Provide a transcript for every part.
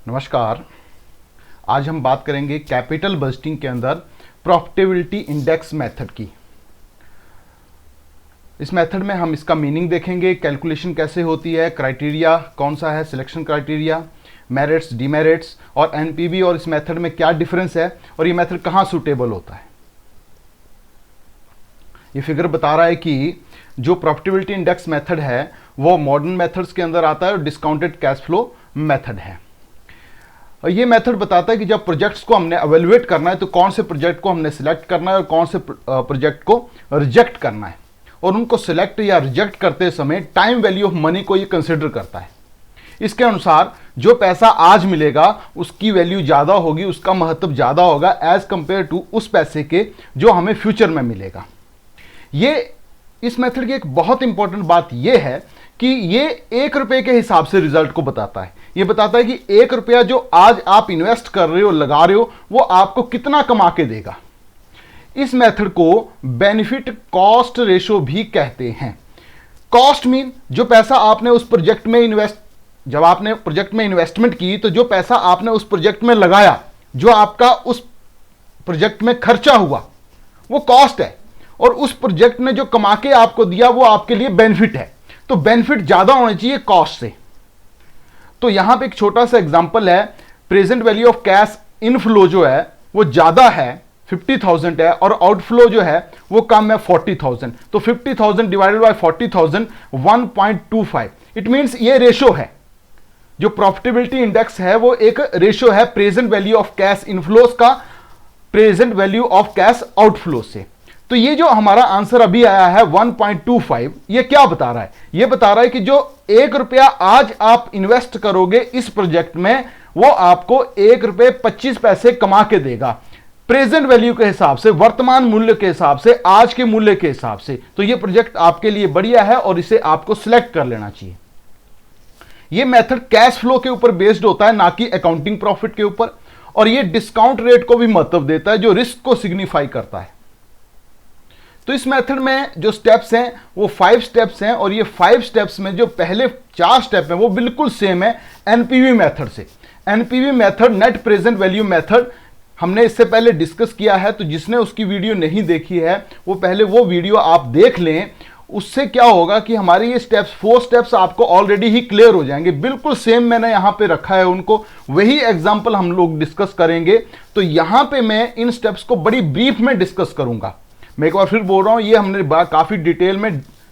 नमस्कार। आज हम बात करेंगे कैपिटल बजटिंग के अंदर प्रॉफिटेबिलिटी इंडेक्स मेथड की। इस मेथड में हम इसका मीनिंग देखेंगे, कैलकुलेशन कैसे होती है, क्राइटेरिया कौन सा है, सिलेक्शन क्राइटेरिया, मेरिट्स, डीमेरिट्स और एनपीवी, और इस मेथड में क्या डिफरेंस है और ये मेथड कहाँ सूटेबल होता है। ये फिगर बता रहा है कि जो प्रॉफिटेबिलिटी इंडेक्स मेथड है वो मॉडर्न मेथड्स के अंदर आता है और डिस्काउंटेड कैश फ्लो मेथड है। और ये मेथड बताता है कि जब प्रोजेक्ट्स को हमने एवेलुएट करना है तो कौन से प्रोजेक्ट को हमने सिलेक्ट करना है और कौन से प्रोजेक्ट को रिजेक्ट करना है, और उनको सिलेक्ट या रिजेक्ट करते समय टाइम वैल्यू ऑफ मनी को ये कंसिडर करता है। इसके अनुसार जो पैसा आज मिलेगा उसकी वैल्यू ज़्यादा होगी, उसका महत्व ज़्यादा होगा एज कंपेयर टू उस पैसे के जो हमें फ्यूचर में मिलेगा। ये इस मेथड की एक बहुत इंपॉर्टेंट बात यह है कि ये 1 रुपए के हिसाब से रिजल्ट को बताता है। ये बताता है कि 1 रुपया जो आज आप इन्वेस्ट कर रहे हो, लगा रहे हो, वो आपको कितना कमा के देगा। इस मेथड को बेनिफिट कॉस्ट रेशो भी कहते हैं। कॉस्ट मीन जो पैसा आपने उस प्रोजेक्ट में जब आपने प्रोजेक्ट में इन्वेस्टमेंट की तो जो पैसा आपने उस प्रोजेक्ट में लगाया, जो आपका उस प्रोजेक्ट में खर्चा हुआ, वो कॉस्ट है, और उस प्रोजेक्ट ने जो कमा के आपको दिया वो आपके लिए बेनिफिट है। तो बेनिफिट ज्यादा होना चाहिए कॉस्ट से। तो यहां पे एक छोटा सा एग्जांपल है, present value of cash inflow जो है वो ज्यादा है, 50,000 है, और आउटफ्लो जो है वो कम है, 40,000। तो 50,000 डिवाइडेड बाय 40,000 1.25। इट मींस ये रेशो है। जो प्रॉफिटेबिलिटी इंडेक्स है वो एक रेशो है present value of cash inflows का present value of cash outflow से। तो ये जो हमारा आंसर अभी आया है 1.25, ये क्या बता रहा है? ये बता रहा है कि जो 1 रुपया आज आप इन्वेस्ट करोगे इस प्रोजेक्ट में, वो आपको 1 रुपये 25 पैसे कमा के देगा, प्रेजेंट वैल्यू के हिसाब से, वर्तमान मूल्य के हिसाब से, आज के मूल्य के हिसाब से। तो ये प्रोजेक्ट आपके लिए बढ़िया है और इसे आपको सिलेक्ट कर लेना चाहिए। ये मेथड कैश फ्लो के ऊपर बेस्ड होता है, ना कि अकाउंटिंग प्रॉफिट के ऊपर, और ये डिस्काउंट रेट को भी महत्व देता है जो रिस्क को सिग्निफाई करता है। तो इस मेथड में जो स्टेप्स हैं वो 5 स्टेप्स हैं, और ये 5 स्टेप्स में जो पहले 4 स्टेप हैं वो बिल्कुल सेम है एनपीवी मेथड से। NPV method, net present value method, हमने इससे पहले डिस्कस किया है, तो जिसने उसकी वीडियो नहीं देखी है वो पहले वो वीडियो आप देख लें। उससे क्या होगा कि हमारे ये स्टेप्स 4 स्टेप्स आपको ऑलरेडी ही क्लियर हो जाएंगे। बिल्कुल सेम मैंने यहां पे रखा है उनको, वही एग्जाम्पल हम लोग डिस्कस करेंगे। तो यहां पे मैं इन स्टेप्स को बड़ी ब्रीफ में डिस्कस करूंगा। मैं एक बार फिर बोल रहा हूं, ये हमने काफी डिटेल में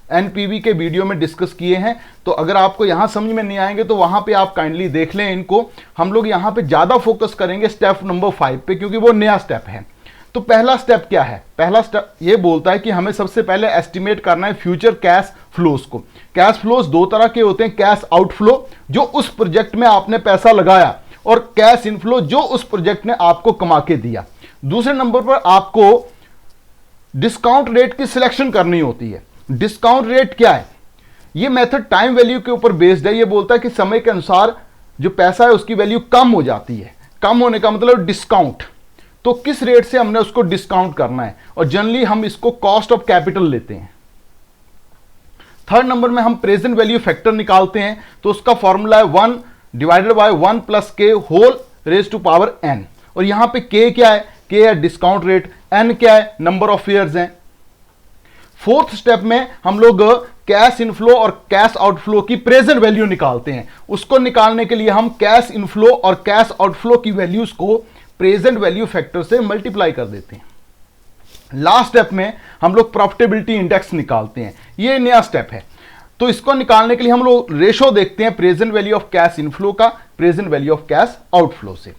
एनपीवी के वीडियो में डिस्कस किए हैं। तो अगर आपको यहां समझ में नहीं आएंगे तो वहां पे आप काइंडली देख लें इनको। हम लोग यहां पे ज्यादा फोकस करेंगे स्टेप नंबर 5 पे, क्योंकि वो नया स्टेप है। तो पहला स्टेप क्या है? पहला स्टेप ये बोलता है कि हमें सबसे पहले एस्टिमेट करना है फ्यूचर कैश फ्लोज को। कैश फ्लोज 2 तरह के होते हैं, कैश आउटफ्लो जो उस प्रोजेक्ट में आपने पैसा लगाया, और कैश इनफ्लो जो उस प्रोजेक्ट ने आपको कमा के दिया। दूसरे नंबर पर आपको डिस्काउंट रेट की सिलेक्शन करनी होती है। डिस्काउंट रेट क्या है? यह मेथड टाइम वैल्यू के ऊपर बेस्ड है। यह बोलता है कि समय के अनुसार जो पैसा है उसकी वैल्यू कम हो जाती है। कम होने का मतलब डिस्काउंट। तो किस रेट से हमने उसको डिस्काउंट करना है, और जनरली हम इसको कॉस्ट ऑफ कैपिटल लेते हैं। थर्ड नंबर में हम प्रेजेंट वैल्यू फैक्टर निकालते हैं, तो उसका फॉर्मूला है 1 divided by 1 plus k whole raise to power n। और यहां पे k क्या है? k है डिस्काउंट रेट, n क्या है? नंबर ऑफ ईयर्स हैं। फोर्थ स्टेप में हम लोग कैश इनफ्लो और कैश आउटफ्लो की प्रेजेंट वैल्यू निकालते हैं। उसको निकालने के लिए हम कैश इनफ्लो और कैश आउटफ्लो की वैल्यूज को प्रेजेंट वैल्यू फैक्टर से मल्टीप्लाई कर देते हैं। लास्ट स्टेप में हम लोग प्रॉफिटेबिलिटी इंडेक्स निकालते हैं। ये नया स्टेप है। तो इसको निकालने के लिए हम लोग रेशो देखते हैं present value of cash inflow का present value of cash outflow से।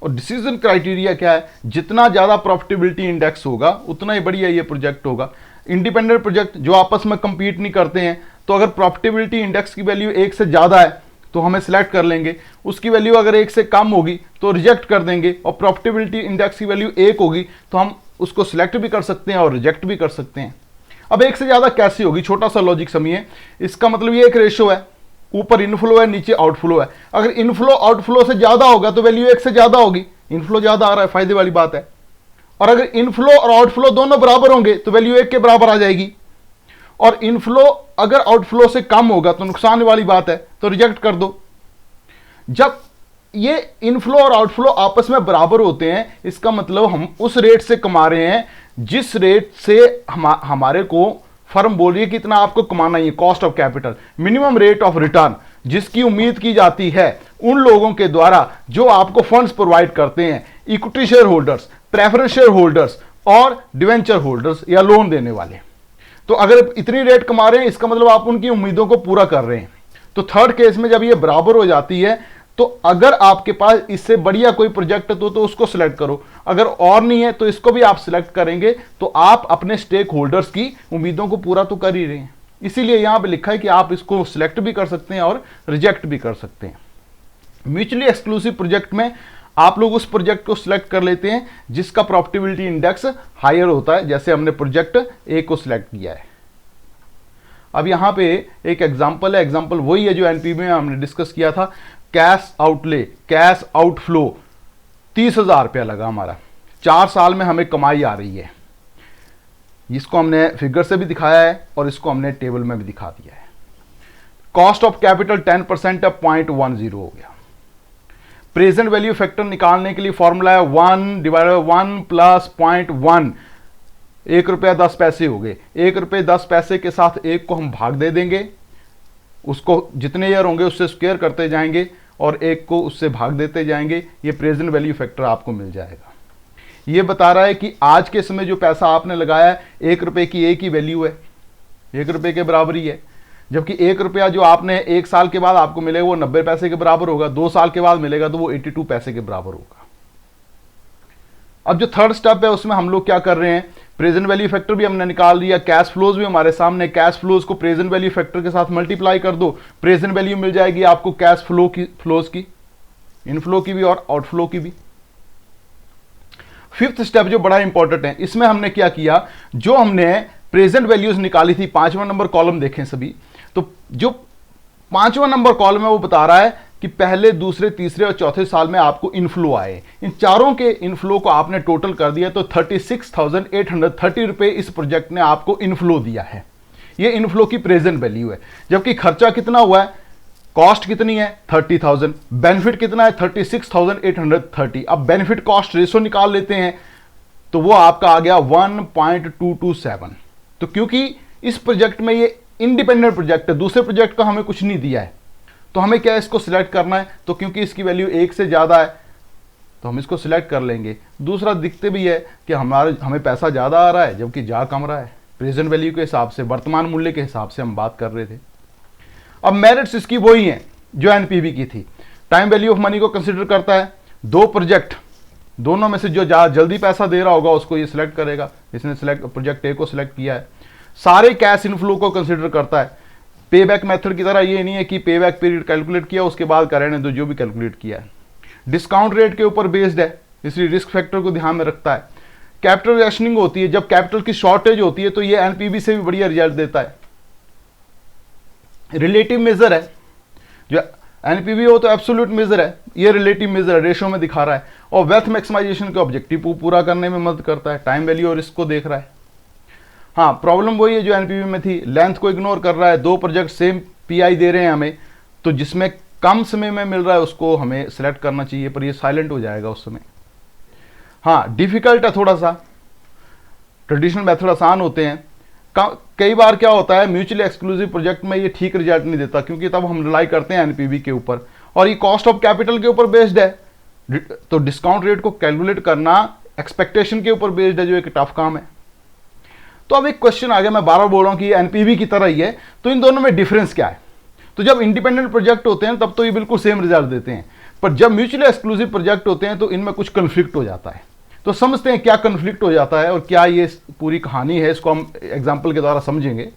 और डिसीजन क्राइटेरिया क्या है? जितना ज्यादा प्रॉफिटेबिलिटी इंडेक्स होगा उतना ही बढ़िया ये प्रोजेक्ट होगा। इंडिपेंडेंट प्रोजेक्ट जो आपस में कंपीट नहीं करते हैं, तो अगर प्रॉफिटेबिलिटी इंडेक्स की वैल्यू 1 से ज्यादा है तो हमें सिलेक्ट कर लेंगे। उसकी वैल्यू अगर 1 से कम होगी तो रिजेक्ट कर देंगे, और प्रॉफिटेबिलिटी इंडेक्स की वैल्यू 1 होगी तो हम उसको सिलेक्ट भी कर सकते हैं और रिजेक्ट भी कर सकते हैं। अब 1 से ज्यादा कैसे होगी? छोटा सा लॉजिक समझिए। इसका मतलब ये एक रेशो है, ऊपर इनफ्लो है, नीचे आउटफ्लो है। अगर इनफ्लो आउटफ्लो से ज्यादा होगा तो वैल्यू 1 से ज्यादा होगी। इनफ्लो ज्यादा आ रहा है, फायदे वाली बात है। और अगर इनफ्लो और आउटफ्लो दोनों बराबर होंगे तो वैल्यू 1 के बराबर आ जाएगी। और इनफ्लो अगर आउटफ्लो से कम होगा तो नुकसान वाली बात है, तो रिजेक्ट कर दो। जब ये इनफ्लो और आउटफ्लो आपस में बराबर होते हैं, इसका मतलब हम उस रेट से कमा रहे हैं जिस रेट से हमारे को फर्म बोल रही है कि इतना आपको कमाना ही है, cost of capital, minimum rate of return जिसकी उम्मीद की जाती है उन लोगों के द्वारा जो आपको फंड्स प्रोवाइड करते हैं, equity share holders, preference share holders और डिवेंचर होल्डर्स या लोन देने वाले। तो अगर इतनी रेट कमा रहे हैं इसका मतलब आप उनकी उम्मीदों को पूरा कर रहे हैं। तो थर्ड केस में जब ये बराबर हो जाती है तो अगर आपके पास इससे बढ़िया कोई प्रोजेक्ट तो उसको सिलेक्ट करो, अगर और नहीं है तो इसको भी आप सिलेक्ट करेंगे, तो आप अपने स्टेक होल्डर्स की उम्मीदों को पूरा तो कर ही रहे हैं। इसीलिए यहां पे लिखा है कि आप इसको सिलेक्ट भी कर सकते हैं और रिजेक्ट भी कर सकते हैं। म्यूचुअली एक्सक्लूसिव प्रोजेक्ट में आप लोग उस प्रोजेक्ट को सिलेक्ट कर लेते हैं जिसका प्रॉफिटेबिलिटी इंडेक्स हायर होता है, जैसे हमने प्रोजेक्ट ए को सिलेक्ट किया है। अब यहां पे एक एग्जांपल है, एग्जांपल वही है जो एनपीवी में हमने डिस्कस किया था। कैश आउटले, कैश आउटफ्लो 30,000 रुपया लगा हमारा, 4 साल में हमें कमाई आ रही है। इसको हमने फिगर से भी दिखाया है और इसको हमने टेबल में भी दिखा दिया है। कॉस्ट ऑफ कैपिटल 10% है, 0.10 हो गया। प्रेजेंट वैल्यू फैक्टर निकालने के लिए फॉर्मूला है 1 डिवाइडेड बाय 1 प्लस 0.1, 1 रुपया 10 पैसे हो गए। 1 रुपये 10 पैसे के साथ 1 को हम भाग दे देंगे, उसको जितने ईयर होंगे उससे स्क्वायर करते जाएंगे और 1 को उससे भाग देते जाएंगे। ये प्रेजेंट वैल्यू फैक्टर आपको मिल जाएगा। ये बता रहा है कि आज के समय जो पैसा आपने लगाया है 1 रुपये की 1 ही वैल्यू है, 1 रुपये के बराबर ही है। जबकि 1 रुपया जो आपने 1 साल के बाद आपको मिलेगा वो 90 पैसे के बराबर होगा, 2 साल के बाद मिलेगा तो वो 82 पैसे के बराबर होगा। अब जो थर्ड स्टेप है उसमें हम लोग क्या कर रहे हैं, प्रेजेंट वैल्यू फैक्टर भी हमने निकाल लिया, कैश फ्लोज भी हमारे सामने, कैश फ्लोज को प्रेजेंट वैल्यू फैक्टर के साथ मल्टीप्लाई कर दो, प्रेजेंट वैल्यू मिल जाएगी आपको कैश फ्लो की, फ्लोज की, इनफ्लो की भी और आउटफ्लो की भी। फिफ्थ स्टेप जो बड़ा इंपॉर्टेंट है, इसमें हमने क्या किया, जो हमने प्रेजेंट वैल्यूज निकाली थी, 5वां नंबर कॉलम देखें सभी, तो जो 5वां नंबर कॉलम है वो बता रहा है कि पहले, दूसरे, तीसरे और चौथे साल में आपको इनफ्लो आए। इन चारों के इनफ्लो को आपने टोटल कर दिया तो 36,830 रुपए इस प्रोजेक्ट ने आपको इनफ्लो दिया है। ये इनफ्लो की प्रेजेंट वैल्यू है। जबकि खर्चा कितना हुआ है, कॉस्ट कितनी है 30,000, बेनिफिट कितना है 36,830। अब बेनिफिट कॉस्ट रेशो निकाल लेते हैं तो वो आपका आ गया 1.227। तो क्योंकि इस प्रोजेक्ट में ये इंडिपेंडेंट प्रोजेक्ट है, दूसरे प्रोजेक्ट का हमें कुछ नहीं दिया है, तो हमें क्या इसको सिलेक्ट करना है, तो क्योंकि इसकी वैल्यू 1 से ज़्यादा है तो हम इसको सिलेक्ट कर लेंगे। दूसरा दिखते भी है कि हमें पैसा ज़्यादा आ रहा है जबकि जा कम रहा है, प्रेजेंट वैल्यू के हिसाब से, वर्तमान मूल्य के हिसाब से हम बात कर रहे थे। अब मेरिट्स इसकी वही हैं जो एनपीवी की थी। टाइम वैल्यू ऑफ मनी को कंसिडर करता है, 2 प्रोजेक्ट, दोनों में से जो जल्दी पैसा दे रहा होगा उसको ये सिलेक्ट करेगा। इसने प्रोजेक्ट ए को सिलेक्ट किया है। सारे कैश इनफ्लो को कंसिडर करता है। पे बैक मेथड की तरह ये नहीं है कि पे बैक पीरियड कैलकुलेट किया उसके बाद करें तो जो भी कैलकुलेट किया है। डिस्काउंट रेट के ऊपर बेस्ड है, इसलिए रिस्क फैक्टर को ध्यान में रखता है। कैपिटल रेशनिंग होती है, जब कैपिटल की शॉर्टेज होती है तो ये एनपीवी से भी बढ़िया रिजल्ट देता है। रिलेटिव मेजर है, जो एनपीवी हो तो एब्सोल्यूट मेजर है, ये रिलेटिव मेजर है, रेशो में दिखा रहा है। और वेल्थ मैक्सिमाइजेशन के ऑब्जेक्टिव को पूरा करने में मदद करता है। टाइम वैल्यू और रिस्क को देख रहा है। हाँ, प्रॉब्लम वही है जो एनपीवी में थी, लेंथ को इग्नोर कर रहा है। 2 प्रोजेक्ट सेम पीआई दे रहे हैं हमें, तो जिसमें कम समय में मिल रहा है उसको हमें सेलेक्ट करना चाहिए, पर ये साइलेंट हो जाएगा उस समय। हाँ, डिफिकल्ट है थोड़ा सा, ट्रेडिशनल मेथड आसान होते हैं। कई बार क्या होता है म्यूचुअली एक्सक्लूसिव प्रोजेक्ट में ये ठीक रिजल्ट नहीं देता, क्योंकि तब हम रिलाई करते हैं एनपीवी के ऊपर और ये कॉस्ट ऑफ कैपिटल के ऊपर बेस्ड है। तो डिस्काउंट रेट को कैलकुलेट करना एक्सपेक्टेशन के ऊपर बेस्ड है, जो एक टफ काम है। तो अब एक क्वेश्चन आ गया, मैं बार-बार बोल रहा हूं कि एनपीवी की तरह ही है, तो इन दोनों में डिफरेंस क्या है। तो जब इंडिपेंडेंट प्रोजेक्ट होते हैं तब तो ये बिल्कुल सेम रिजल्ट देते हैं, पर जब म्यूचुअली एक्सक्लूसिव प्रोजेक्ट होते हैं तो इनमें कुछ कन्फ्लिक्ट हो जाता है। तो समझते हैं क्या कन्फ्लिक्ट हो जाता है और क्या ये पूरी कहानी है, इसको हम एग्जाम्पल के द्वारा समझेंगे।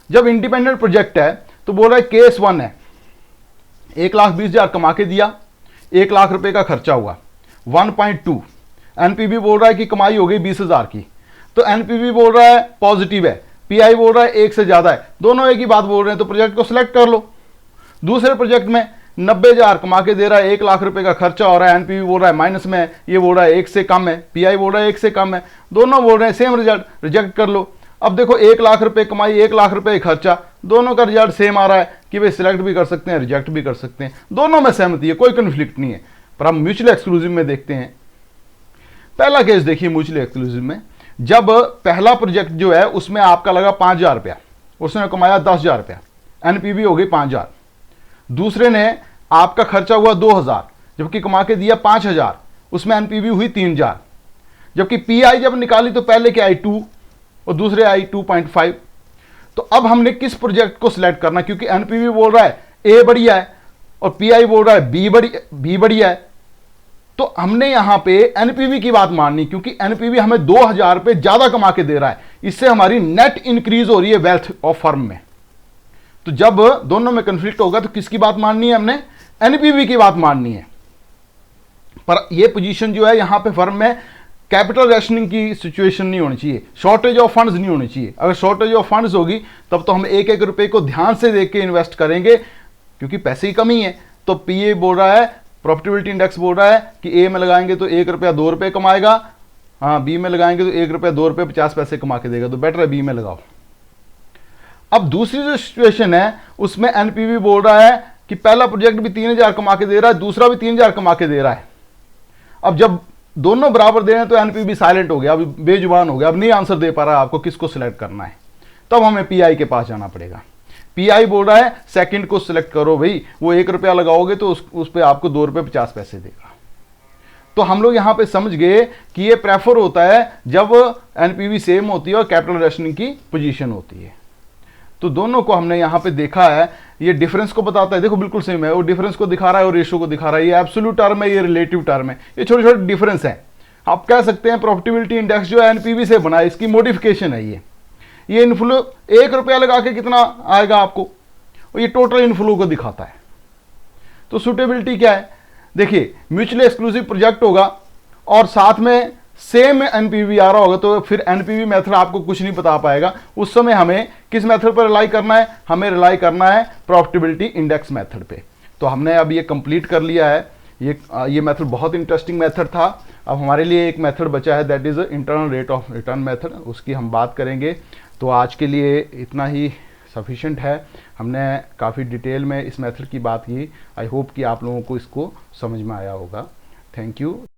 जब इंडिपेंडेंट प्रोजेक्ट है तो बोल रहा है केस 1 है, 1,20,000 कमा के दिया, 1 लाख रुपए का खर्चा हुआ, 1.2। एनपीवी बोल रहा है कि कमाई हो गई 20,000 की, तो एनपीवी बोल रहा है पॉजिटिव है, पीआई बोल रहा है 1 से ज्यादा है, दोनों एक ही बात बोल रहे हैं, तो प्रोजेक्ट को सिलेक्ट कर लो। दूसरे प्रोजेक्ट में 90,000 कमा के दे रहा है, 1 लाख रुपए का खर्चा हो रहा है, एनपीवी बोल रहा है माइनस में, ये बोल रहा है 1 से कम है, पीआई बोल रहा है 1 से कम है, दोनों बोल रहे हैं सेम रिजल्ट, रिजेक्ट कर लो। अब देखो 1 लाख रुपए कमाई, 1 लाख रुपए खर्चा, दोनों का रिजल्ट सेम आ रहा है, कि वे सिलेक्ट भी कर सकते हैं, रिजेक्ट भी कर सकते हैं, दोनों में सहमति है, कोई कन्फ्लिक्ट नहीं है। पर हम म्यूचुअली एक्सक्लूसिव में देखते हैं। पहला केस देखिए म्यूचुअली एक्सक्लूसिव में, जब पहला प्रोजेक्ट जो है उसमें आपका लगा 5,000 रुपया, उसने कमाया 10,000 रुपया, एनपीवी हो गई 5,000। दूसरे ने आपका खर्चा हुआ 2,000, जबकि कमा के दिया 5,000, उसमें एनपीवी हुई 3,000। जबकि पीआई जब निकाली तो पहले के आई 2 और दूसरे आई 2.5। तो अब हमने किस प्रोजेक्ट को सिलेक्ट करना, क्योंकि एनपीवी बोल रहा है ए बढ़िया है और पीआई बोल रहा है बी बढ़िया है। तो हमने यहां पे एनपीवी की बात माननी, क्योंकि एनपीवी हमें 2,000 रुपये ज्यादा कमा के दे रहा है, इससे हमारी नेट इंक्रीज हो रही है वेल्थ ऑफ फर्म में। तो जब दोनों में कंफ्लिक्ट होगा तो किसकी बात माननी है, हमने एनपीवी की बात माननी है। पर यह पोजीशन जो है यहां पे फर्म में कैपिटल रेशनिंग की सिचुएशन नहीं होनी चाहिए, शॉर्टेज ऑफ फंड्स नहीं होनी चाहिए। अगर शॉर्टेज ऑफ फंड्स होगी तब तो हम एक एक रुपए को ध्यान से देख के इन्वेस्ट करेंगे, क्योंकि पैसे की कमी है। तो पीए बोल रहा है, प्रॉफिटेबिलिटी इंडेक्स बोल रहा है कि ए में लगाएंगे तो 1 रुपया 2 रुपये कमाएगा, हाँ बी में लगाएंगे तो 1 रुपया 2 रुपये 50 पैसे कमा के देगा, तो बेटर है बी में लगाओ। अब दूसरी जो सिचुएशन है उसमें एनपीवी बोल रहा है कि पहला प्रोजेक्ट भी 3,000 कमा के दे रहा है, दूसरा भी 3,000 कमा के दे रहा है। अब जब दोनों बराबर दे रहे हैं तो एनपीवी साइलेंट हो गया, अब बेजुबान हो गया, अब नहीं आंसर दे पा रहा आपको किसको सिलेक्ट करना है। तब हमें पीआई के पास जाना पड़ेगा। पीआई बोल रहा है सेकंड को सिलेक्ट करो भाई, वो 1 रुपया लगाओगे तो उस पर आपको 2 रुपये 50 पैसे देगा। तो हम लोग यहां पे समझ गए कि ये प्रेफर होता है जब एनपीवी सेम होती है और कैपिटल रेशनिंग की पोजीशन होती है। तो दोनों को हमने यहां पे देखा है, ये डिफरेंस को बताता है, देखो बिल्कुल सेम है, वो डिफरेंस को दिखा रहा है और रेशियो को दिखा रहा है। ये एब्सोल्यूट टर्म है, ये रिलेटिव टर्म है, ये छोटे छोटे डिफरेंस है। आप कह सकते हैं प्रॉफिटेबिलिटी इंडेक्स जो है एनपीवी से बना है, इसकी मॉडिफिकेशन है ये इनफ्लो 1 रुपया लगा के कितना आएगा आपको, और ये टोटल इनफ्लो को दिखाता है। तो सुटेबिलिटी क्या है, देखिए म्यूचुअली एक्सक्लूसिव प्रोजेक्ट होगा और साथ में सेम एनपीवी आ रहा होगा, तो फिर एनपीवी मेथड आपको कुछ नहीं बता पाएगा। उस समय हमें किस मेथड पर रिलाई करना है, हमें रिलाई करना है प्रॉफिटेबिलिटी इंडेक्स मेथड पे। तो हमने अब ये कंप्लीट कर लिया है। ये मेथड बहुत इंटरेस्टिंग मेथड था। अब हमारे लिए एक मेथड बचा है, that is internal rate of return method, उसकी हम बात करेंगे। तो आज के लिए इतना ही सफिशिएंट है, हमने काफ़ी डिटेल में इस मेथड की बात की। आई होप कि आप लोगों को इसको समझ में आया होगा। Thank you.